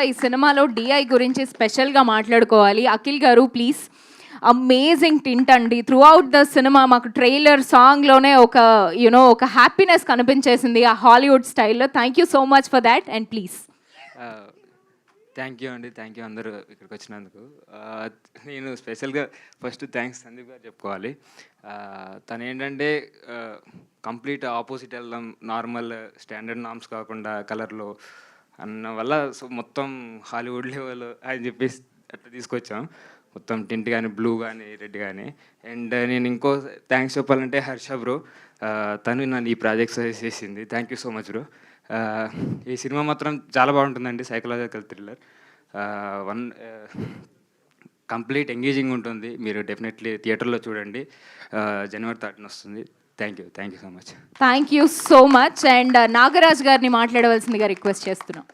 ఈ సినిమాలో డిఐ గురించి స్పెషల్గా మాట్లాడుకోవాలి. అఖిల్ గారు ప్లీజ్. అమేజింగ్ టింట్ అండి. త్రూ అవుట్ ద సినిమా మాకు ట్రైలర్ సాంగ్లోనే ఒక ఒక హ్యాపీనెస్ కనిపించేసింది ఆ హాలీవుడ్ స్టైల్లో. Thank you so much for that and please. Thank you అండి, థ్యాంక్ యూ అందరూ ఇక్కడికి వచ్చినందుకు. నేను స్పెషల్గా ఫస్ట్ థ్యాంక్స్ సందీప్ గారు చెప్పుకోవాలి. తను ఏంటంటే కంప్లీట్ ఆపోజిట్ వెళ్దాం, నార్మల్ స్టాండర్డ్ నామ్స్ కాకుండా కలర్లో అన్న వల్ల సో మొత్తం హాలీవుడ్ లెవెల్ అని చెప్పేసి అట్లా తీసుకొచ్చాం. మొత్తం టింట్ కానీ, బ్లూ కానీ, రెడ్ కానీ. అండ్ నేను ఇంకో థ్యాంక్స్ చెప్పాలంటే హర్ష బ్రో, తను నన్ను ఈ ప్రాజెక్ట్ సజెస్ట్ చేసింది. Thank you so much bro. ఈ సినిమా మాత్రం చాలా బాగుంటుందండి, సైకలాజికల్ థ్రిల్లర్. కంప్లీట్ ఎంగేజింగ్ ఉంటుంది. మీరు డెఫినెట్లీ థియేటర్లో చూడండి. జనవరి 13 వస్తుంది. Thank you so much. Thank you so much. And Nagaraj గారిని మాట్లాడవలసిందిగా రిక్వెస్ట్ చేస్తున్నాం.